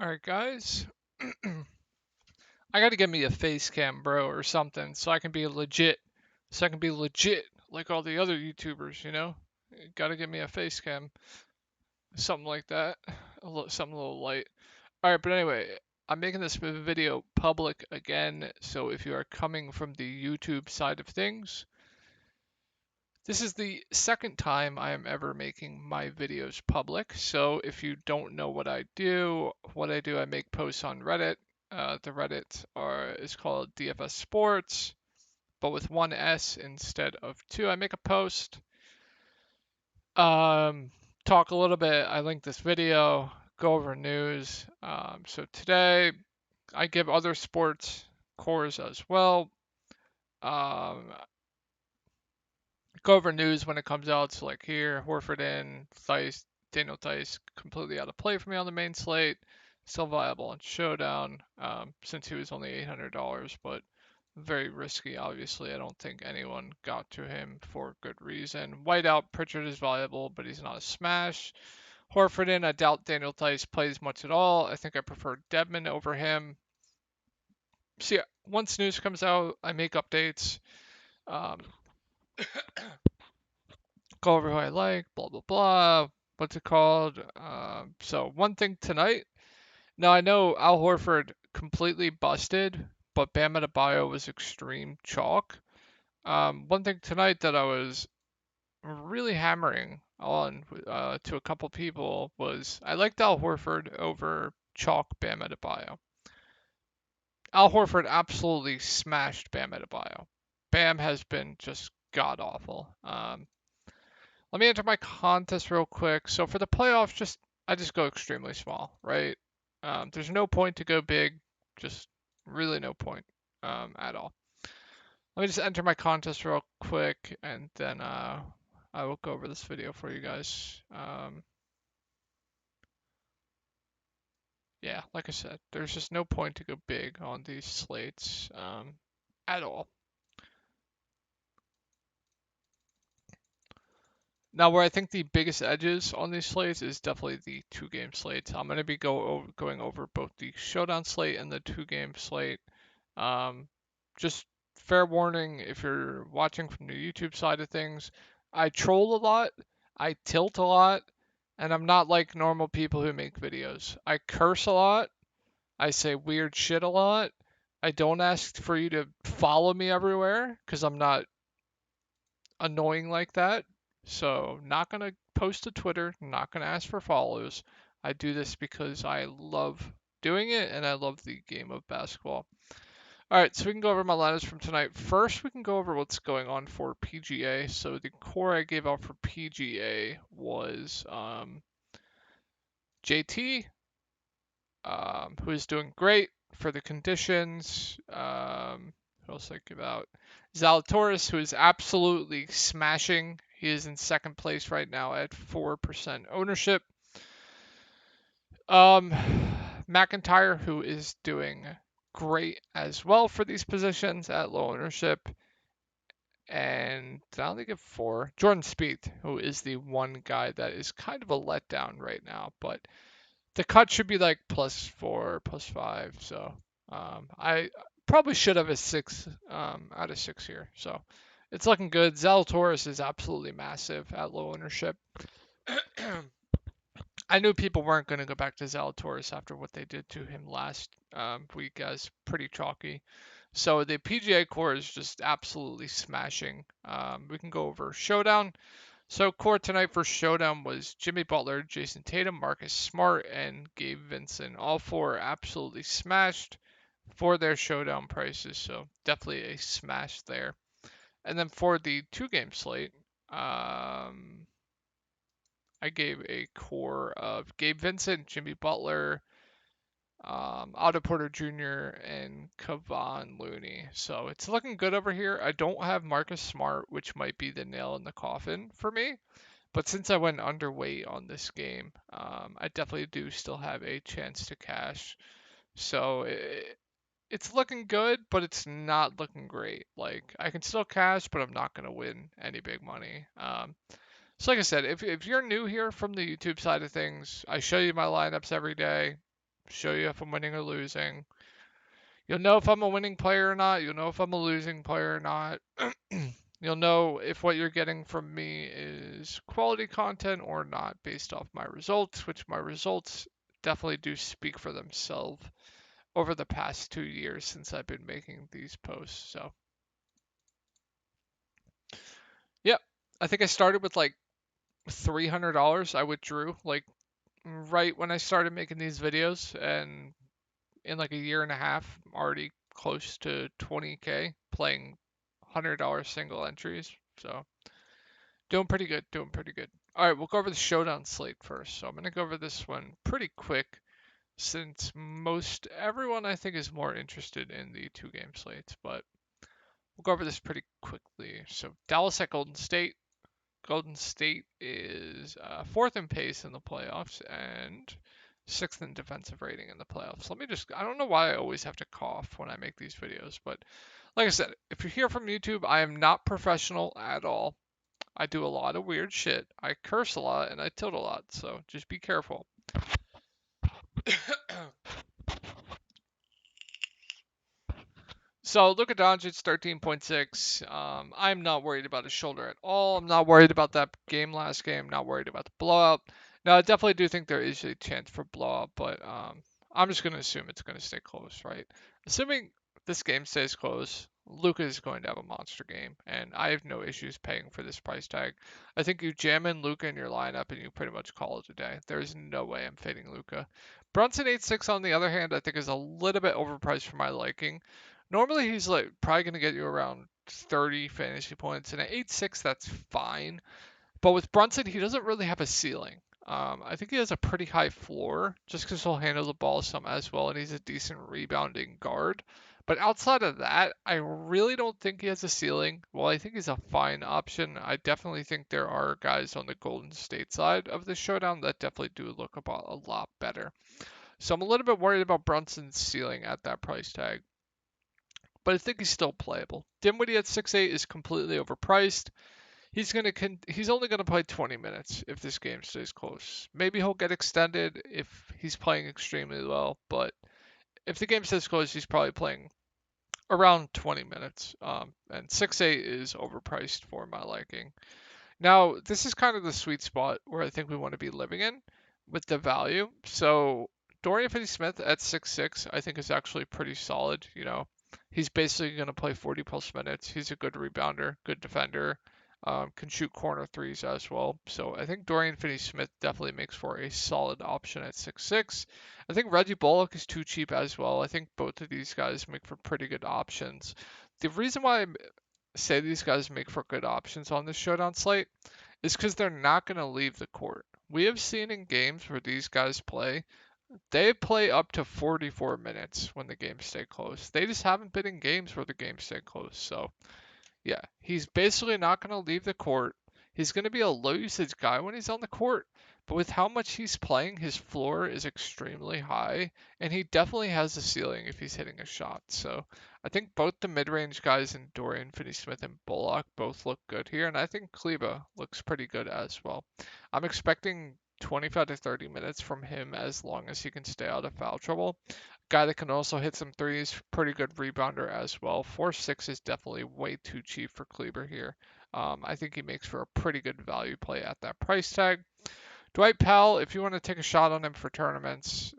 Alright, guys. I gotta get me a face cam, bro, or something, so I can be legit. So I can be legit like all the other YouTubers, you know? Gotta get me a face cam. Something like that. Something a little light. Alright, but anyway, I'm making this video public again, so if you are coming from the YouTube side of things, this is the second time I am ever making my videos public. So if you don't know what I do, I make posts on Reddit. The Reddit is called DFSPORTS, but with one S instead of two. I make a post, um, talk a little bit. I link this video, go over news. So today I give other sports cores as well. Um, go over news when it comes out. So like here, Horford in, Daniel Theis completely out of play for me on the main slate. Still viable on Showdown, since he was only $800, but very risky. Obviously, I don't think anyone got to him for good reason. Whiteout Pritchard is viable, but he's not a smash. Horford in, I doubt Daniel Theis plays much at all. I think I prefer Dedmon over him. So yeah, once news comes out, I make updates. Um, go over who I like, blah blah blah. What's it called? So one thing tonight. Now I know Al Horford completely busted, but Bam Adebayo was extreme chalk. One thing tonight that I was really hammering on to a couple people was I liked Al Horford over chalk Bam Adebayo. Al Horford absolutely smashed Bam Adebayo. Bam has been just god awful. Let me enter my contest real quick. So for the playoffs, I just go extremely small, right? There's no point to go big, just really no point at all. Let me just enter my contest real quick, and then I will go over this video for you guys. Yeah, like I said, there's just no point to go big on these slates at all. Now, where I think the biggest edges on these slates is definitely the two-game slates. I'm going to be going over both the Showdown slate and the two-game slate. Just fair warning, if you're watching from the YouTube side of things, I troll a lot, I tilt a lot, and I'm not like normal people who make videos. I curse a lot, I say weird shit a lot. I don't ask for you to follow me everywhere because I'm not annoying like that. So, not going to post to Twitter, not going to ask for follows. I do this because I love doing it and I love the game of basketball. All right, so we can go over my lineups from tonight. First, we can go over what's going on for PGA. So, the core I gave out for PGA was JT, who is doing great for the conditions. Who else I give out? Zalatoris, who is absolutely smashing. He is in second place right now at 4% ownership. McIntyre, who is doing great as well for these positions at low ownership. And I don't think I have 4. Jordan Spieth, who is the one guy that is kind of a letdown right now, but the cut should be like +4, +5. So I probably should have a 6 out of 6 here. So it's looking good. Zalatoris is absolutely massive at low ownership. I knew people weren't going to go back to Zalatoris after what they did to him last week as pretty chalky. So the PGA core is just absolutely smashing. We can go over Showdown. So core tonight for Showdown was Jimmy Butler, Jason Tatum, Marcus Smart, and Gabe Vincent. All 4 absolutely smashed for their Showdown prices. So definitely a smash there. And then for the two-game slate, I gave a core of Gabe Vincent, Jimmy Butler, Otto Porter Jr., and Kevon Looney. So it's looking good over here. I don't have Marcus Smart, which might be the nail in the coffin for me. But since I went underweight on this game, I definitely do still have a chance to cash. So it's looking good, but it's not looking great. Like I can still cash, but I'm not going to win any big money. So like I said, if you're new here from the YouTube side of things, I show you my lineups every day. show you if I'm winning or losing. You'll know if I'm a winning player or not. You'll know if I'm a losing player or not. You'll know if what you're getting from me is quality content or not based off my results, which my results definitely do speak for themselves over the past 2 years since I've been making these posts. So, yeah, I think I started with like $300. I withdrew like right when I started making these videos, and in like a year and a half, I'm already close to 20K playing $100 single entries. So doing pretty good, doing pretty good. All right, we'll go over the Showdown Slate first. So I'm going to go over this one pretty quick since most everyone I think is more interested in the two-game slates, but we'll go over this pretty quickly. So Dallas at Golden State. Golden State is fourth in pace in the playoffs and sixth in defensive rating in the playoffs. I don't know why I always have to cough when I make these videos, but like I said, if you're here from YouTube, I am not professional at all. I do a lot of weird shit. I curse a lot and I tilt a lot, so just be careful. So Luka Doncic 13.6. I'm not worried about his shoulder at all. I'm not worried about that game last game. Not worried about the blowout. Now I definitely do think there is a chance for blowout, but I'm just gonna assume it's gonna stay close, right? Assuming this game stays close, Luka is going to have a monster game, and I have no issues paying for this price tag. I think you jam in Luka in your lineup and you pretty much call it a day. There is no way I'm fading Luka. Brunson 8.6 on the other hand, I think is a little bit overpriced for my liking. Normally he's like probably going to get you around 30 fantasy points, and at 8.6 that's fine. But with Brunson, he doesn't really have a ceiling. I think he has a pretty high floor just because he'll handle the ball some as well, and he's a decent rebounding guard. But outside of that, I really don't think he has a ceiling. Well, I think he's a fine option. I definitely think there are guys on the Golden State side of the showdown that definitely do look about a lot better. So I'm a little bit worried about Brunson's ceiling at that price tag, but I think he's still playable. Dinwiddie at 6.8 is completely overpriced. He's only gonna play 20 minutes if this game stays close. Maybe he'll get extended if he's playing extremely well, but if the game stays close, he's probably playing around 20 minutes. And 6.8 is overpriced for my liking. Now, this is kind of the sweet spot where I think we want to be living in with the value. So Dorian Finney-Smith at 6.6, I think is actually pretty solid. You know, he's basically going to play 40 plus minutes. He's a good rebounder, good defender, can shoot corner threes as well. So I think Dorian Finney-Smith definitely makes for a solid option at 6.6. I think Reggie Bullock is too cheap as well. I think both of these guys make for pretty good options. The reason why I say these guys make for good options on this showdown slate is because they're not going to leave the court. We have seen in games where these guys play, they play up to 44 minutes when the games stay close. They just haven't been in games where the games stay close. So yeah, he's basically not going to leave the court. He's going to be a low usage guy when he's on the court, but with how much he's playing, his floor is extremely high, and he definitely has a ceiling if he's hitting a shot. So I think both the mid-range guys in Dorian Finney-Smith and Bullock both look good here, and I think Kleba looks pretty good as well. I'm expecting 25 to 30 minutes from him as long as he can stay out of foul trouble. Guy that can also hit some threes, pretty good rebounder as well. 4.6 is definitely way too cheap for Kleber here. I think he makes for a pretty good value play at that price tag. Dwight Powell, if you want to take a shot on him for tournaments,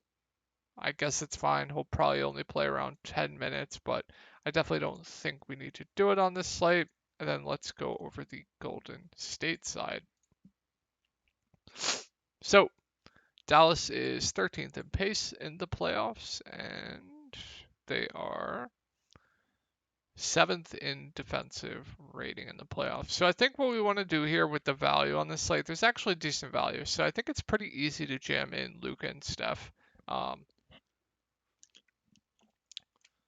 I guess it's fine. He'll probably only play around 10 minutes, but I definitely don't think we need to do it on this slate. And then let's go over the Golden State side. So Dallas is 13th in pace in the playoffs, and they are 7th in defensive rating in the playoffs. So I think what we want to do here with the value on this slate, there's actually decent value. So I think it's pretty easy to jam in Luka and Steph.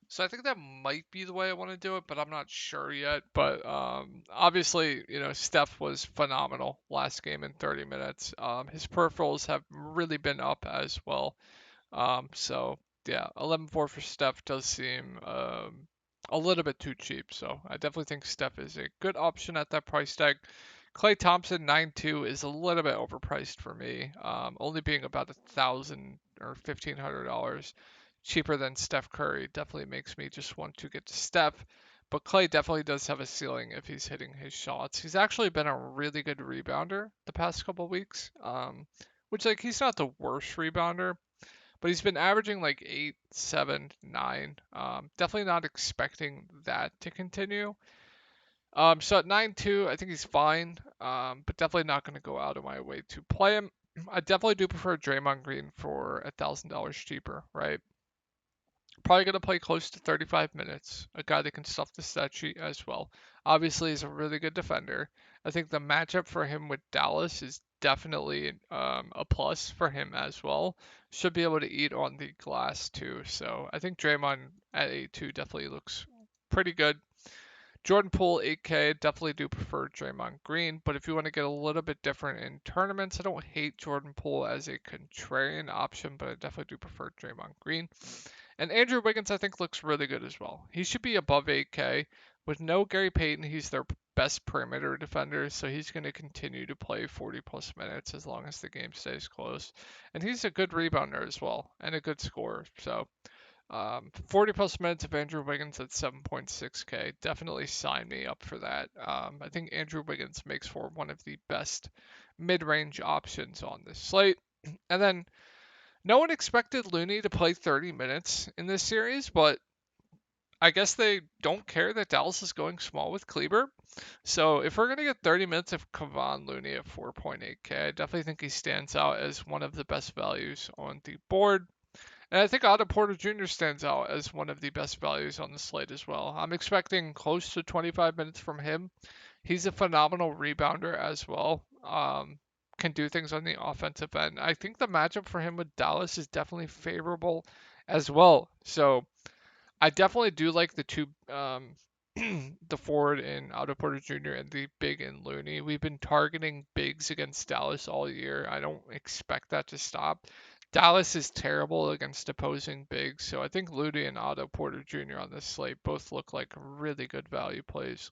So I think that might be the way I want to do it, but I'm not sure yet. But obviously, you know, Steph was phenomenal last game in 30 minutes. His peripherals have really been up as well. So yeah, 11.4 for Steph does seem a little bit too cheap. So I definitely think Steph is a good option at that price tag. Klay Thompson 9.2 is a little bit overpriced for me, only being about $1,000 or $1,500 cheaper than Steph Curry. Definitely makes me just want to get to Steph. But Klay definitely does have a ceiling if he's hitting his shots. He's actually been a really good rebounder the past couple weeks, which like he's not the worst rebounder, but he's been averaging like 8, 7, 9. Definitely not expecting that to continue. So at 9.2, I think he's fine, but definitely not going to go out of my way to play him. I definitely do prefer Draymond Green for $1,000 cheaper, right? Probably going to play close to 35 minutes. A guy that can stuff the stat sheet as well. Obviously, he's a really good defender. I think the matchup for him with Dallas is definitely a plus for him as well. Should be able to eat on the glass too. So I think Draymond at 8.2 definitely looks pretty good. Jordan Poole 8K, definitely do prefer Draymond Green, but if you want to get a little bit different in tournaments, I don't hate Jordan Poole as a contrarian option, but I definitely do prefer Draymond Green. And Andrew Wiggins, I think, looks really good as well. He should be above 8K. With no Gary Payton, he's their best perimeter defender, so he's going to continue to play 40 plus minutes as long as the game stays close. And he's a good rebounder as well, and a good scorer. So 40 plus minutes of Andrew Wiggins at 7.6K. Definitely sign me up for that. I think Andrew Wiggins makes for one of the best mid-range options on this slate. And then no one expected Looney to play 30 minutes in this series, but I guess they don't care that Dallas is going small with Kleber. So if we're going to get 30 minutes of Kevon Looney at 4.8K, I definitely think he stands out as one of the best values on the board. And I think Otto Porter Jr. stands out as one of the best values on the slate as well. I'm expecting close to 25 minutes from him. He's a phenomenal rebounder as well. Can do things on the offensive end. I think the matchup for him with Dallas is definitely favorable as well. So I definitely do like the two, the forward in Otto Porter Jr. and the big in Looney. We've been targeting bigs against Dallas all year. I don't expect that to stop. Dallas is terrible against opposing bigs, so I think Looney and Otto Porter Jr. on this slate both look like really good value plays.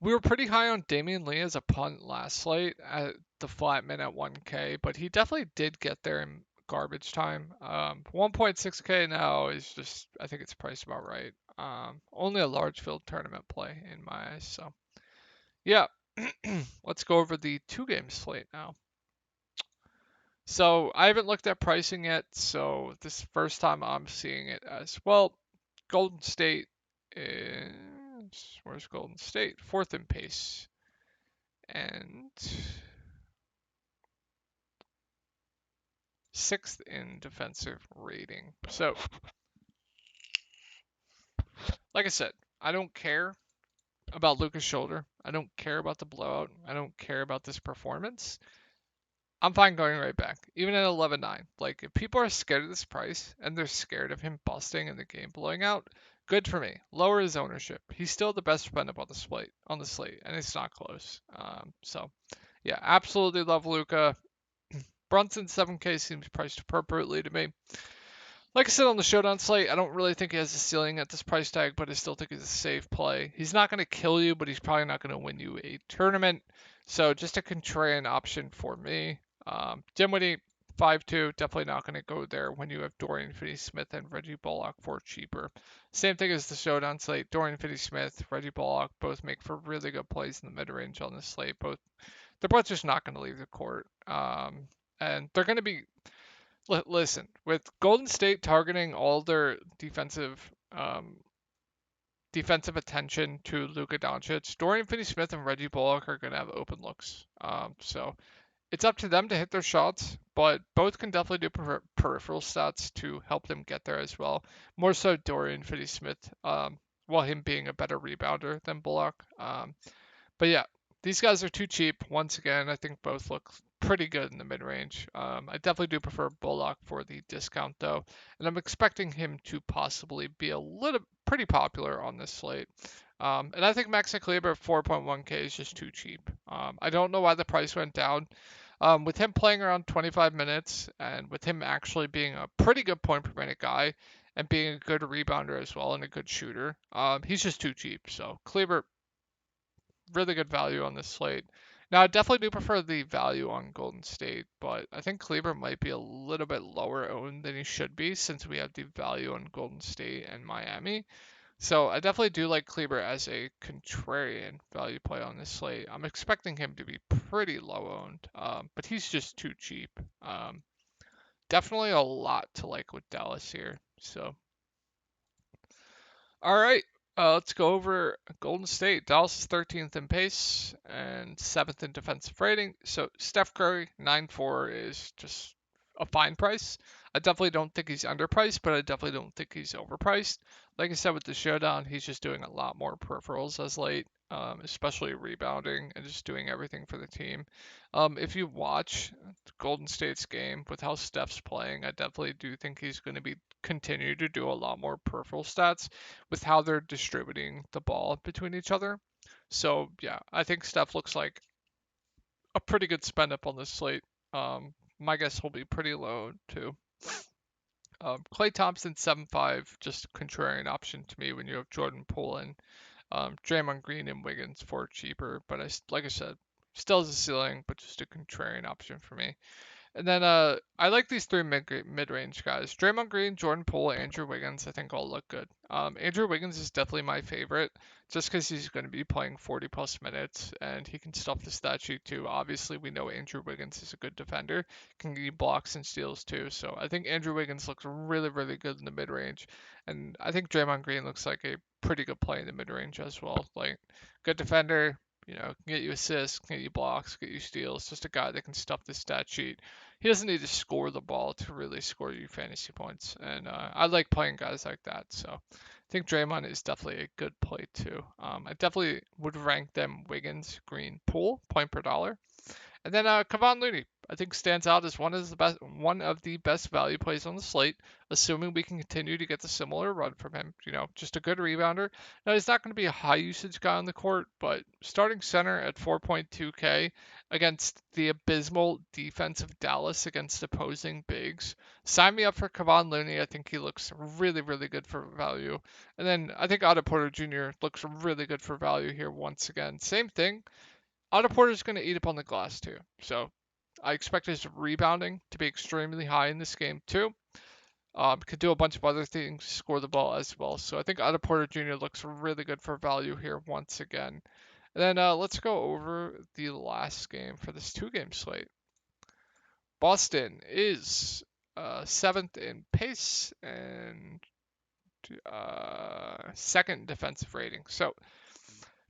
We were pretty high on Damian Lee as a punt last slate at the flat min at 1K, but he definitely did get there in garbage time. 1.6K now is just, I think it's priced about right. Only a large field tournament play in my eyes. So, yeah, let's go over the 2 game slate now. So, I haven't looked at pricing yet, so this is the first time I'm seeing it as well. Golden State is, where's Golden State? 4th in pace. And 6th in defensive rating. So, like I said, I don't care about Luka's shoulder. I don't care about the blowout. I don't care about this performance. I'm fine going right back, even at 11.9. Like, if people are scared of this price and they're scared of him busting and the game blowing out, good for me. Lower his ownership. He's still the best spend up on the slate, and it's not close. So, yeah, absolutely love Luka. Brunson 7K seems priced appropriately to me. Like I said on the Showdown Slate, I don't really think he has a ceiling at this price tag, but I still think he's a safe play. He's not going to kill you, but he's probably not going to win you a tournament. So just a contrarian option for me. Dinwiddie 5.2, definitely not going to go there when you have Dorian Finney-Smith and Reggie Bullock for cheaper. Same thing as the Showdown Slate. Dorian Finney-Smith, Reggie Bullock both make for really good plays in the mid-range on this slate. They're both just not going to leave the court. And they're going to be listen, with Golden State targeting all their defensive attention to Luka Doncic, Dorian Finney-Smith and Reggie Bullock are going to have open looks. So it's up to them to hit their shots, but both can definitely do peripheral stats to help them get there as well. More so Dorian Finney-Smith, while him being a better rebounder than Bullock. But yeah, these guys are too cheap. Once again, I think both look pretty good in the mid-range. I definitely do prefer Bullock for the discount though, and I'm expecting him to possibly be pretty popular on this slate. And I think Maxi Kleber at 4.1K is just too cheap. I don't know why the price went down. With him playing around 25 minutes and with him actually being a pretty good point per minute guy and being a good rebounder as well and a good shooter, he's just too cheap. So Kleber really good value on this slate. Now, I definitely do prefer the value on Golden State, but I think Kleber might be a little bit lower owned than he should be since we have the value on Golden State and Miami. So I definitely do like Kleber as a contrarian value play on this slate. I'm expecting him to be pretty low owned, but he's just too cheap. Um, Definitely a lot to like with Dallas here. So all right, let's go over Golden State. Dallas is 13th in pace and 7th in defensive rating. So Steph Curry, 9.4 is just a fine price. I definitely don't think he's underpriced, but I definitely don't think he's overpriced. Like I said with the Showdown, he's just doing a lot more peripherals as late, especially rebounding and just doing everything for the team. If you watch Golden State's game with how Steph's playing, I definitely do think he's going to be continue to do a lot more peripheral stats with how they're distributing the ball between each other. So yeah, I think Steph looks like a pretty good spend up on this slate. My guess will be pretty low too. Clay Thompson 7.5, just a contrarian option to me when you have Jordan Poole and Draymond Green and Wiggins for cheaper. But like I said, still has a ceiling, but just a contrarian option for me. And then I like these three mid-range guys. Draymond Green, Jordan Poole, Andrew Wiggins, I think all look good. Andrew Wiggins is definitely my favorite just because he's going to be playing 40 plus minutes and he can stuff the stat sheet too. Obviously, we know Andrew Wiggins is a good defender, can give you blocks and steals too. So I think Andrew Wiggins looks really, really good in the mid-range. And I think Draymond Green looks like a pretty good play in the mid-range as well. Like, good defender, can get you assists, can get you blocks, get you steals. Just a guy that can stuff the stat sheet. He doesn't need to score the ball to really score you fantasy points. And I like playing guys like that. So I think Draymond is definitely a good play too. I definitely would rank them Wiggins, Green, Poole, point per dollar. And then Kevon Looney, I think stands out as one of the best value plays on the slate, assuming we can continue to get the similar run from him. Just a good rebounder. Now he's not going to be a high usage guy on the court, but starting center at 4.2K against the abysmal defense of Dallas against opposing bigs. Sign me up for Kevon Looney. I think he looks really, really good for value. And then I think Otto Porter Jr. looks really good for value here once again. Same thing. Otto Porter's going to eat up on the glass too. So I expect his rebounding to be extremely high in this game too. Could do a bunch of other things, score the ball as well. So I think Otto Porter Jr. looks really good for value here once again. And then let's go over the last game for this two-game slate. Boston is 7th in pace and 2nd defensive rating. So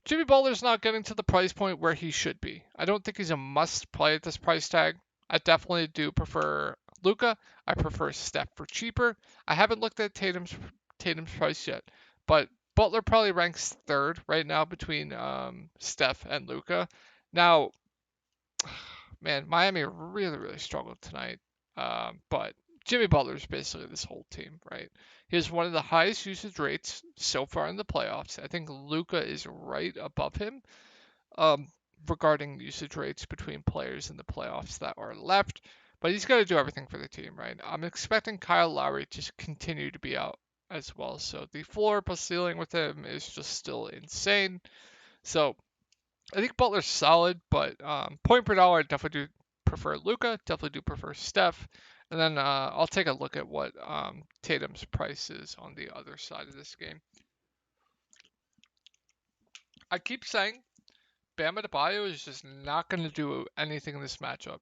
Jimmy Butler's not getting to the price point where he should be. I don't think he's a must play at this price tag. I definitely do prefer Luka. I prefer Steph for cheaper. I haven't looked at Tatum's price yet, but Butler probably ranks 3rd right now between Steph and Luka. Now, man, Miami really, really struggled tonight. But Jimmy Butler's basically this whole team, right? He has one of the highest usage rates so far in the playoffs. I think Luka is right above him um, regarding usage rates between players in the playoffs that are left. But he's got to do everything for the team, right? I'm expecting Kyle Lowry to continue to be out as well. So the floor plus ceiling with him is just still insane. So I think Butler's solid, but point per dollar, I definitely do prefer Luka. Definitely do prefer Steph. And then I'll take a look at what Tatum's price is on the other side of this game. I keep saying Bam Adebayo is just not going to do anything in this matchup.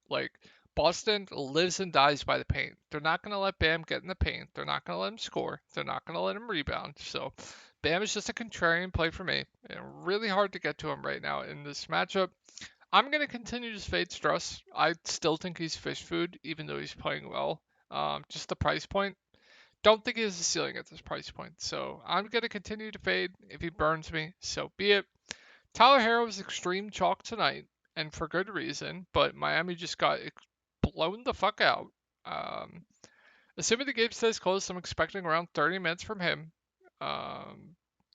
Like, Boston lives and dies by the paint. They're not going to let Bam get in the paint. They're not going to let him score. They're not going to let him rebound. So, Bam is just a contrarian play for me. And really hard to get to him right now in this matchup. I'm going to continue to fade Struss. I still think he's fish food, even though he's playing well. Just the price point. Don't think he has a ceiling at this price point. So, I'm going to continue to fade. If he burns me, so be it. Tyler Herro was extreme chalk tonight, and for good reason, but Miami just got blown the fuck out. Um, Assuming the game stays close, I'm expecting around 30 minutes from him.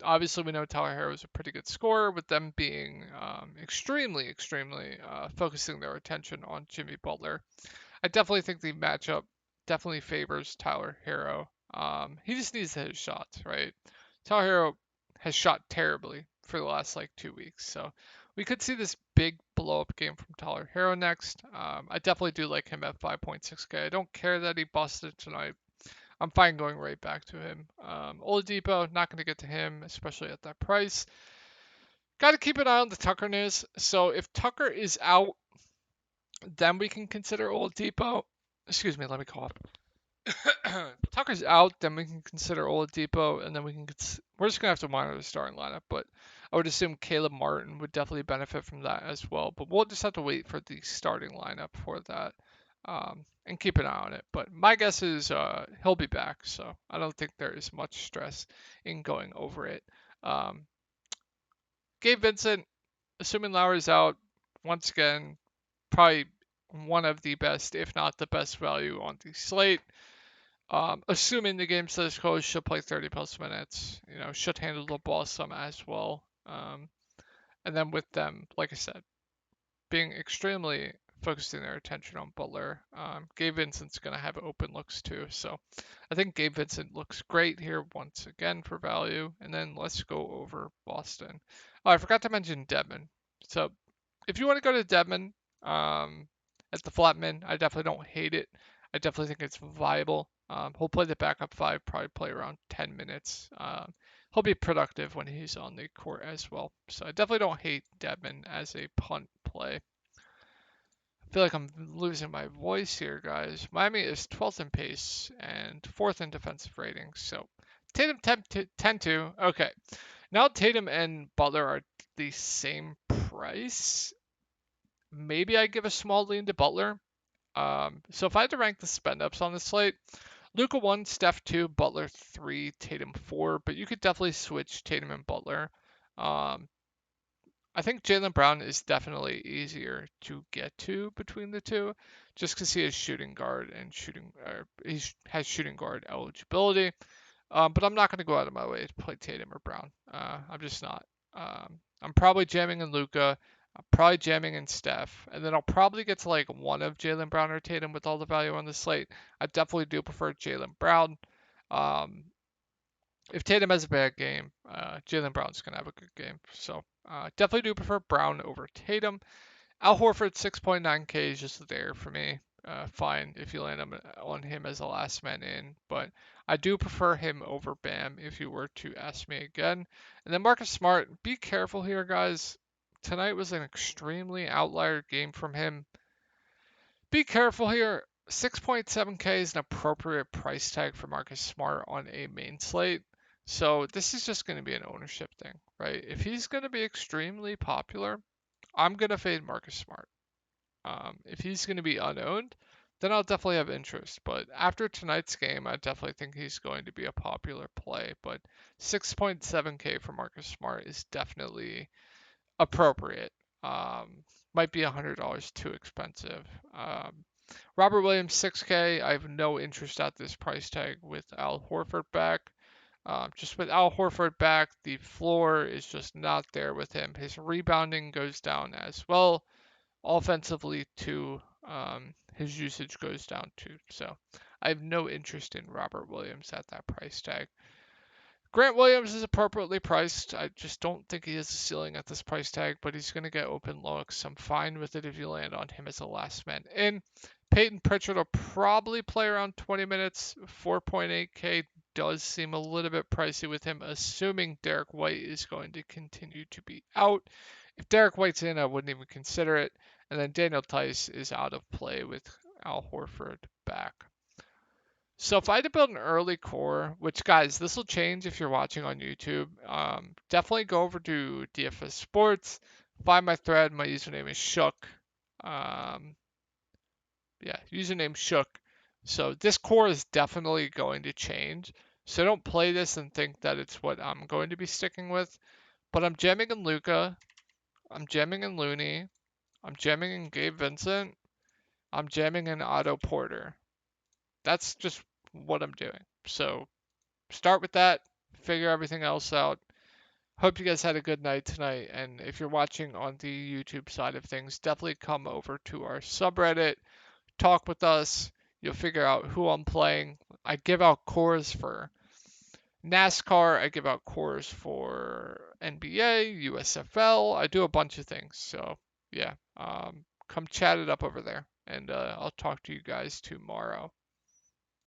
Obviously, we know Tyler Herro is a pretty good scorer, with them being extremely, extremely focusing their attention on Jimmy Butler. I definitely think the matchup definitely favors Tyler Herro. He just needs to hit his shots, right? Tyler Herro has shot terribly for the last like 2 weeks. So we could see this big blow up game from Tyler Hero next. I definitely do like him at 5.6K. I don't care that he busted tonight. I'm fine going right back to him. Oladipo, not going to get to him, especially at that price. Got to keep an eye on the Tucker news. So if Tucker is out, then we can consider Oladipo. Excuse me, let me cough. Tucker's out, then we can consider Oladipo, and then we're just gonna have to monitor the starting lineup. But I would assume Caleb Martin would definitely benefit from that as well. But we'll just have to wait for the starting lineup for that, and keep an eye on it. But my guess is he'll be back, so I don't think there is much stress in going over it. Um, Gabe Vincent, assuming Lowry's out, once again, probably one of the best, if not the best value on the slate. Assuming the game says close, should play 30 plus minutes. Should handle the ball some as well. And then with them, like I said, being extremely focusing their attention on Butler. Gabe Vincent's going to have open looks too. So I think Gabe Vincent looks great here once again for value. And then let's go over Boston. Oh, I forgot to mention Dedmon. So if you want to go to Dedmon at the Flatman, I definitely don't hate it. I definitely think it's viable. He'll play the backup five, probably play around 10 minutes. He'll be productive when he's on the court as well. So I definitely don't hate Dedmon as a punt play. I feel like I'm losing my voice here, guys. Miami is 12th in pace and 4th in defensive rating. So Tatum 10-2. Okay. Now Tatum and Butler are the same price. Maybe I give a small lean to Butler. So if I had to rank the spend ups on the slate, Luka 1, Steph 2, Butler 3, Tatum 4, but you could definitely switch Tatum and Butler. I think Jaylen Brown is definitely easier to get to between the two, just because he has shooting guard and he has shooting guard eligibility. But I'm not going to go out of my way to play Tatum or Brown. I'm just not. I'm probably jamming in Luka. I'm probably jamming in Steph, and then I'll probably get to like one of Jaylen Brown or Tatum with all the value on the slate. I definitely do prefer Jaylen Brown. Um, if Tatum has a bad game, Jaylen Brown's gonna have a good game. So definitely do prefer Brown over Tatum. Al Horford 6.9K is just there for me. Fine if you land on him as a last man in, but I do prefer him over Bam if you were to ask me again. And then Marcus Smart, be careful here, guys. Tonight was an extremely outlier game from him. Be careful here. 6.7K is an appropriate price tag for Marcus Smart on a main slate. So this is just going to be an ownership thing, right? If he's going to be extremely popular, I'm going to fade Marcus Smart. If he's going to be unowned, then I'll definitely have interest. But after tonight's game, I definitely think he's going to be a popular play. But 6.7K for Marcus Smart is definitely appropriate. Might be $100 too expensive. Robert Williams 6K. I have no interest at this price tag with Al Horford back. Just with Al Horford back, the floor is just not there with him. His rebounding goes down as well. Offensively, too, his usage goes down too. So I have no interest in Robert Williams at that price tag. Grant Williams is appropriately priced. I just don't think he has a ceiling at this price tag, but he's going to get open looks. I'm fine with it if you land on him as a last man in. Peyton Pritchard will probably play around 20 minutes. 4.8K does seem a little bit pricey with him, assuming Derek White is going to continue to be out. If Derek White's in, I wouldn't even consider it. And then Daniel Tice is out of play with Al Horford back. So if I had to build an early core, which guys, this will change if you're watching on YouTube, definitely go over to DFS Sports, find my thread. My username is Shook. Yeah, username Shook. So this core is definitely going to change. So don't play this and think that it's what I'm going to be sticking with. But I'm jamming in Luka. I'm jamming in Looney. I'm jamming in Gabe Vincent. I'm jamming in Otto Porter. That's just what I'm doing. So start with that, figure everything else out. Hope you guys had a good night tonight. And if you're watching on the YouTube side of things, definitely come over to our subreddit, talk with us. You'll figure out who I'm playing. I give out cores for NASCAR. I give out cores for NBA, USFL. I do a bunch of things. So yeah, come chat it up over there, and I'll talk to you guys tomorrow.